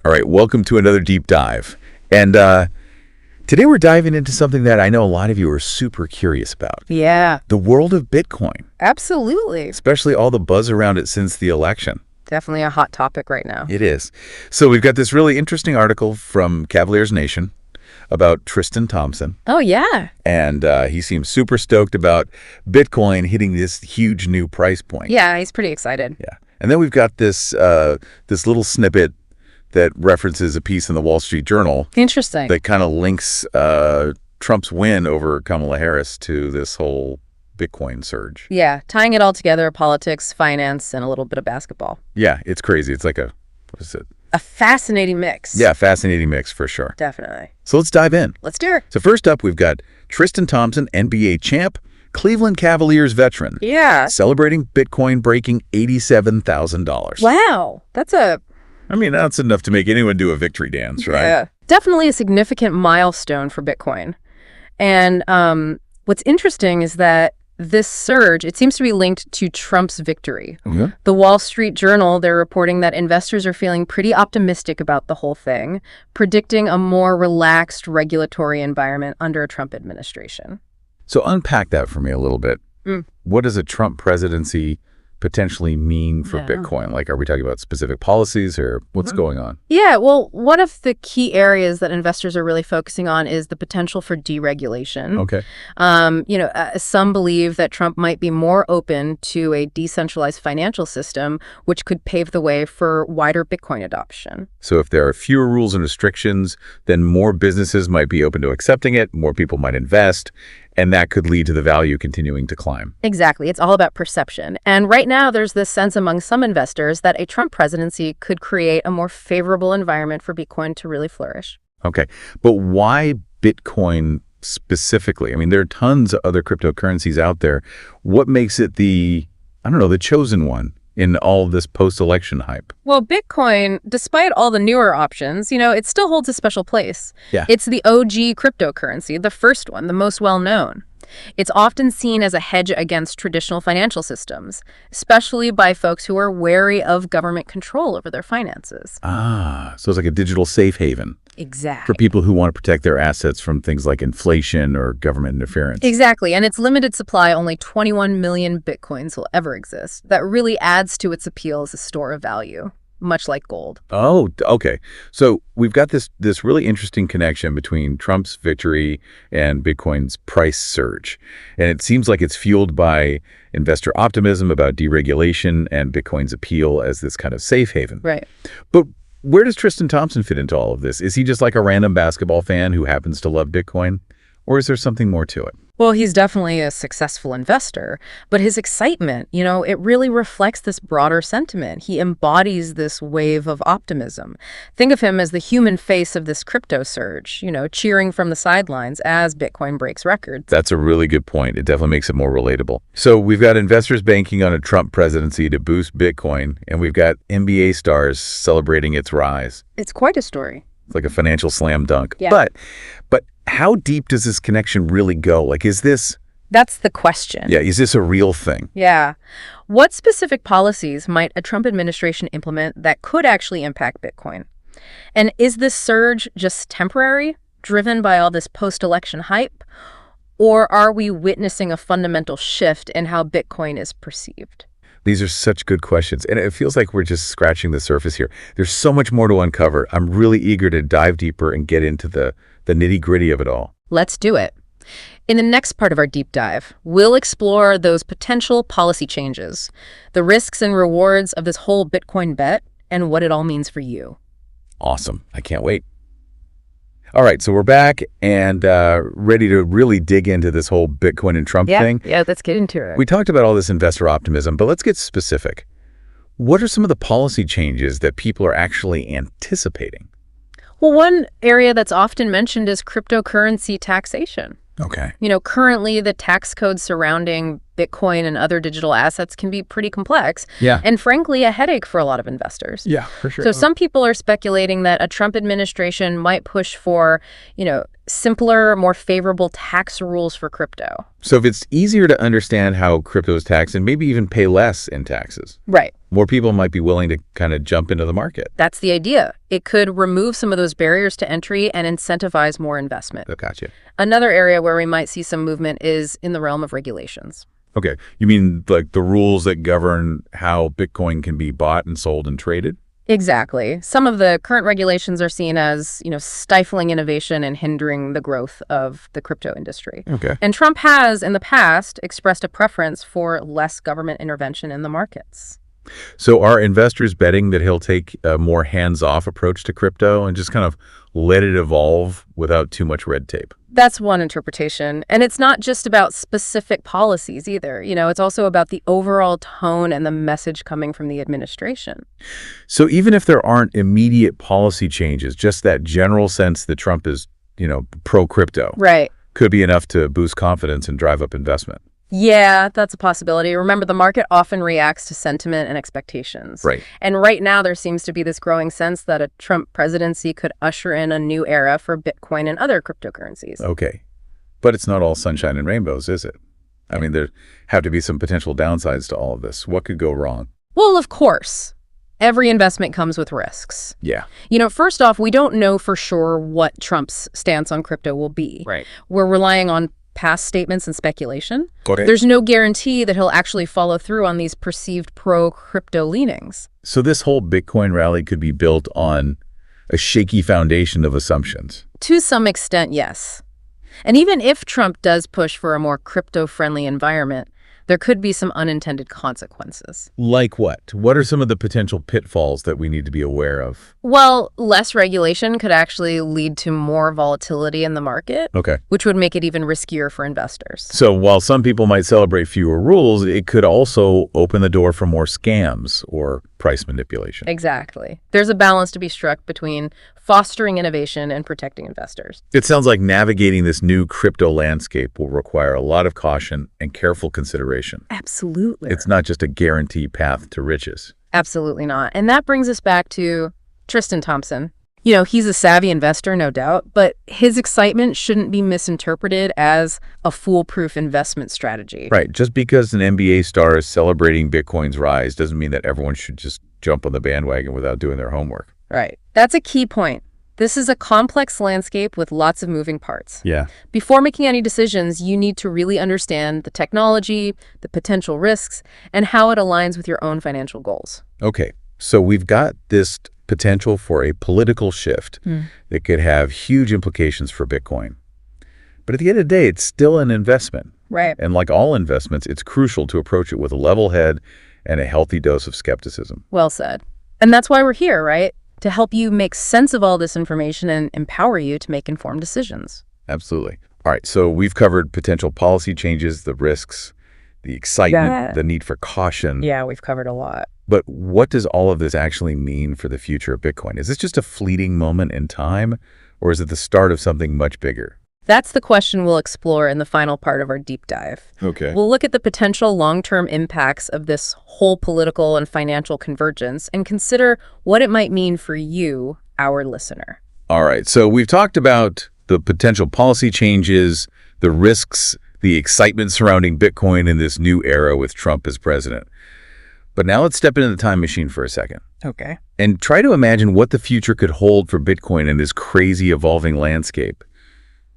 All right, welcome to another deep dive. And today we're diving into something that I know a lot of you are super curious about. Yeah, The world of Bitcoin, absolutely. especially all the buzz around it since the election. Definitely a hot topic right now. It is. So we've got this really interesting article from Cavaliers Nation about Tristan Thompson. Oh, yeah. And he seems super stoked about Bitcoin hitting this huge new price point. Yeah, he's pretty excited. Yeah. And then we've got this this little snippet that references a piece in the Wall Street Journal Interesting. that kind of links Trump's win over Kamala Harris to this whole Bitcoin surge. Yeah, tying it all together, politics, finance, and a little bit of basketball. Yeah, it's crazy. It's like what is it? A fascinating mix. Yeah, fascinating mix for sure. Definitely. So let's dive in. Let's do it. So first up, we've got Tristan Thompson, NBA champ, Cleveland Cavaliers veteran. Yeah. Celebrating Bitcoin breaking $87,000. Wow. That's That's enough to make anyone do a victory dance, right? Yeah. Definitely a significant milestone for Bitcoin. And what's interesting is that this surge, it seems to be linked to Trump's victory. Okay. The Wall Street Journal, they're reporting that investors are feeling pretty optimistic about the whole thing, predicting a more relaxed regulatory environment under a Trump administration. So unpack that for me a little bit. What does a Trump presidency potentially mean for Bitcoin? Like, are we talking about specific policies or what's going on? Yeah, well, one of the key areas that investors are really focusing on is the potential for deregulation. Okay. Some believe that Trump might be more open to a decentralized financial system, which could pave the way for wider Bitcoin adoption. So if there are fewer rules and restrictions, then more businesses might be open to accepting it, more people might invest, and that could lead to the value continuing to climb. Exactly. It's all about perception. And right now, there's this sense among some investors that a Trump presidency could create a more favorable environment for Bitcoin to really flourish. Okay. But why Bitcoin specifically? I mean, there are tons of other cryptocurrencies out there. What makes it the chosen one in all of this post-election hype? Well, Bitcoin, despite all the newer options, it still holds a special place. Yeah. It's the OG cryptocurrency, the first one, the most well-known. It's often seen as a hedge against traditional financial systems, especially by folks who are wary of government control over their finances. So it's like a digital safe haven Exactly. for people who want to protect their assets from things like inflation or government interference. Exactly. And its limited supply, only 21 million Bitcoins will ever exist. That really adds to its appeal as a store of value, much like gold. Oh, okay. So we've got this really interesting connection between Trump's victory and Bitcoin's price surge. And it seems like it's fueled by investor optimism about deregulation and Bitcoin's appeal as this kind of safe haven. Right. But where does Tristan Thompson fit into all of this? Is he just like a random basketball fan who happens to love Bitcoin? Or is there something more to it? Well, he's definitely a successful investor, but his excitement, it really reflects this broader sentiment. He embodies this wave of optimism. Think of him as the human face of this crypto surge, cheering from the sidelines as Bitcoin breaks records. That's a really good point. It definitely makes it more relatable. So we've got investors banking on a Trump presidency to boost Bitcoin, and we've got NBA stars celebrating its rise. It's quite a story. It's like a financial slam dunk. Yeah. But how deep does this connection really go? Like, is this... That's the question. Yeah, is this a real thing? Yeah. What specific policies might a Trump administration implement that could actually impact Bitcoin? And is this surge just temporary, driven by all this post-election hype? Or are we witnessing a fundamental shift in how Bitcoin is perceived? These are such good questions, and it feels like we're just scratching the surface here. There's so much more to uncover. I'm really eager to dive deeper and get into the nitty-gritty of it all. Let's do it. In the next part of our deep dive, we'll explore those potential policy changes, the risks and rewards of this whole Bitcoin bet, and what it all means for you. Awesome. I can't wait. All right, so we're back and ready to really dig into this whole Bitcoin and Trump thing. Yeah, let's get into it. We talked about all this investor optimism, but let's get specific. What are some of the policy changes that people are actually anticipating? Well, one area that's often mentioned is cryptocurrency taxation. Okay. Currently the tax code surrounding Bitcoin and other digital assets can be pretty complex. Yeah. And frankly, a headache for a lot of investors. Yeah, for sure. So some people are speculating that a Trump administration might push for, simpler, more favorable tax rules for crypto. So if it's easier to understand how crypto is taxed and maybe even pay less in taxes, Right. more people might be willing to kind of jump into the market. That's the idea. It could remove some of those barriers to entry and incentivize more investment. Oh, gotcha. Another area where we might see some movement is in the realm of regulations. Okay. You mean like the rules that govern how Bitcoin can be bought and sold and traded? Exactly. Some of the current regulations are seen as, stifling innovation and hindering the growth of the crypto industry. Okay. And Trump has, in the past, expressed a preference for less government intervention in the markets. So are investors betting that he'll take a more hands-off approach to crypto and just kind of let it evolve without too much red tape? That's one interpretation. And it's not just about specific policies either. It's also about the overall tone and the message coming from the administration. So even if there aren't immediate policy changes, just that general sense that Trump is, pro-crypto, Right. could be enough to boost confidence and drive up investment. Yeah, that's a possibility. Remember, the market often reacts to sentiment and expectations. Right. And right now, there seems to be this growing sense that a Trump presidency could usher in a new era for Bitcoin and other cryptocurrencies. Okay. But it's not all sunshine and rainbows, is it? I mean, there have to be some potential downsides to all of this. What could go wrong? Well, of course. Every investment comes with risks. Yeah. First off, we don't know for sure what Trump's stance on crypto will be. Right. We're relying on past statements and speculation. Okay. There's no guarantee that he'll actually follow through on these perceived pro-crypto leanings. So this whole Bitcoin rally could be built on a shaky foundation of assumptions. To some extent, yes. And even if Trump does push for a more crypto-friendly environment, there could be some unintended consequences. Like what? What are some of the potential pitfalls that we need to be aware of? Well, less regulation could actually lead to more volatility in the market, Okay. which would make it even riskier for investors. So while some people might celebrate fewer rules, it could also open the door for more scams or price manipulation. Exactly. There's a balance to be struck between fostering innovation and protecting investors. It sounds like navigating this new crypto landscape will require a lot of caution and careful consideration. Absolutely. It's not just a guaranteed path to riches. Absolutely not. And that brings us back to Tristan Thompson. He's a savvy investor, no doubt, but his excitement shouldn't be misinterpreted as a foolproof investment strategy. Right. Just because an NBA star is celebrating Bitcoin's rise doesn't mean that everyone should just jump on the bandwagon without doing their homework. Right. That's a key point. This is a complex landscape with lots of moving parts. Yeah. Before making any decisions, you need to really understand the technology, the potential risks, and how it aligns with your own financial goals. Okay. So we've got this potential for a political shift that could have huge implications for Bitcoin. But at the end of the day, it's still an investment. Right. And like all investments, it's crucial to approach it with a level head and a healthy dose of skepticism. Well said. And that's why we're here, right? To help you make sense of all this information and empower you to make informed decisions. Absolutely. All right. So we've covered potential policy changes, the risks, the excitement, the need for caution. Yeah, we've covered a lot. But what does all of this actually mean for the future of Bitcoin? Is this just a fleeting moment in time, or is it the start of something much bigger? That's the question we'll explore in the final part of our deep dive. Okay. We'll look at the potential long-term impacts of this whole political and financial convergence and consider what it might mean for you, our listener. All right. So we've talked about the potential policy changes, the risks, the excitement surrounding Bitcoin in this new era with Trump as president. But now let's step into the time machine for a second. Okay. And try to imagine what the future could hold for Bitcoin in this crazy evolving landscape.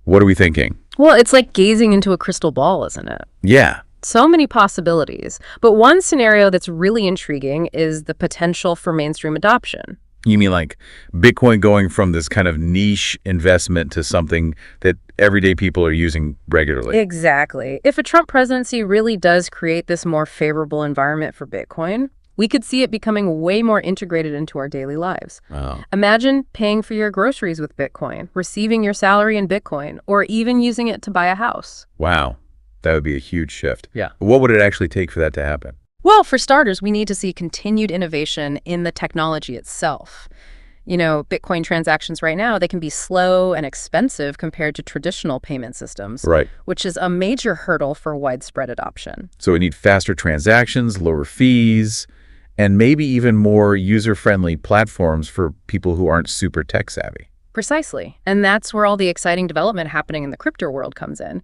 What are we thinking? Well, it's like gazing into a crystal ball, isn't it? Yeah. So many possibilities. But one scenario that's really intriguing is the potential for mainstream adoption. You mean like Bitcoin going from this kind of niche investment to something that everyday people are using regularly? Exactly. If a Trump presidency really does create this more favorable environment for Bitcoin, we could see it becoming way more integrated into our daily lives. Wow. Imagine paying for your groceries with Bitcoin, receiving your salary in Bitcoin, or even using it to buy a house. Wow. That would be a huge shift. Yeah. What would it actually take for that to happen? Well, for starters, we need to see continued innovation in the technology itself. Bitcoin transactions right now, they can be slow and expensive compared to traditional payment systems, Right. which is a major hurdle for widespread adoption. So we need faster transactions, lower fees, and maybe even more user-friendly platforms for people who aren't super tech savvy. Precisely. And that's where all the exciting development happening in the crypto world comes in.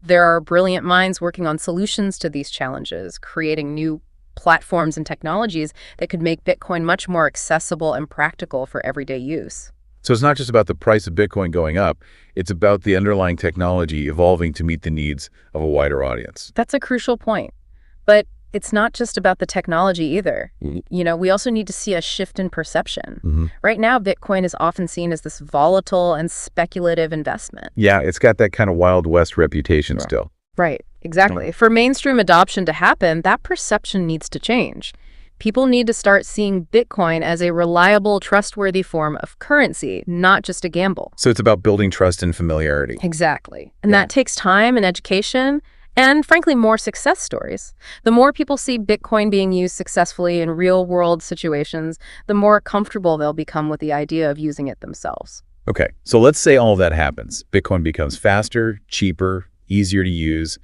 There are brilliant minds working on solutions to these challenges, creating new platforms and technologies that could make Bitcoin much more accessible and practical for everyday use. So it's not just about the price of Bitcoin going up, it's about the underlying technology evolving to meet the needs of a wider audience. That's a crucial point. But it's not just about the technology either. We also need to see a shift in perception. Right now, Bitcoin is often seen as this volatile and speculative investment. Yeah, it's got that kind of Wild West reputation still. Right, exactly. For mainstream adoption to happen, that perception needs to change. People need to start seeing Bitcoin as a reliable, trustworthy form of currency, not just a gamble. So it's about building trust and familiarity. Exactly. And that takes time and education, and frankly, more success stories. The more people see Bitcoin being used successfully in real-world situations, the more comfortable they'll become with the idea of using it themselves. Okay, so let's say all of that happens. Bitcoin becomes faster, cheaper, easier to use,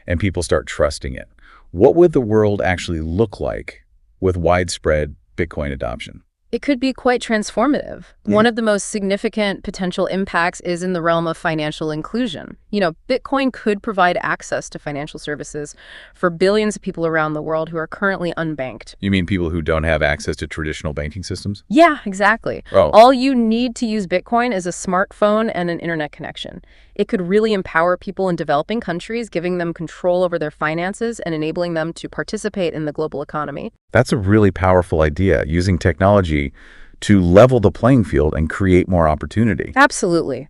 and people start trusting it. What would the world actually look like with widespread Bitcoin adoption? It could be quite transformative. One of the most significant potential impacts is in the realm of financial inclusion. Bitcoin could provide access to financial services for billions of people around the world who are currently unbanked. You mean people who don't have access to traditional banking systems? Yeah, exactly. Oh. All you need to use Bitcoin is a smartphone and an internet connection. It could really empower people in developing countries, giving them control over their finances and enabling them to participate in the global economy. That's a really powerful idea, using technology to level the playing field and create more opportunity. Absolutely.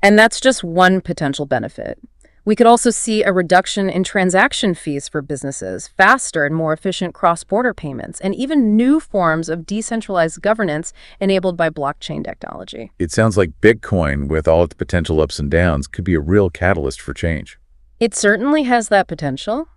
And that's just one potential benefit. We could also see a reduction in transaction fees for businesses, faster and more efficient cross-border payments, and even new forms of decentralized governance enabled by blockchain technology. It sounds like Bitcoin, with all its potential ups and downs, could be a real catalyst for change. It certainly has that potential,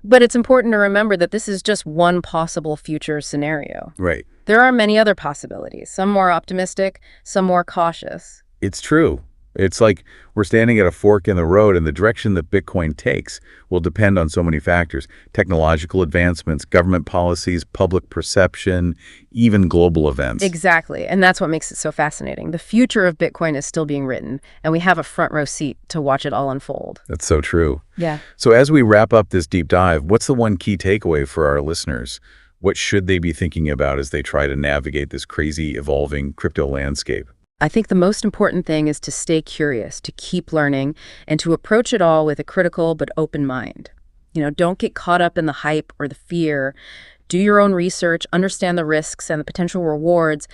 but it's important to remember that this is just one possible future scenario. Right. There are many other possibilities, some more optimistic, some more cautious. It's true. It's like we're standing at a fork in the road, and the direction that Bitcoin takes will depend on so many factors: technological advancements, government policies, public perception, even global events. Exactly. And that's what makes it so fascinating. The future of Bitcoin is still being written, and we have a front row seat to watch it all unfold. That's so true. Yeah. So as we wrap up this deep dive, what's the one key takeaway for our listeners? What should they be thinking about as they try to navigate this crazy, evolving crypto landscape? I think the most important thing is to stay curious, to keep learning, and to approach it all with a critical but open mind. Don't get caught up in the hype or the fear. Do your own research, understand the risks and the potential rewards,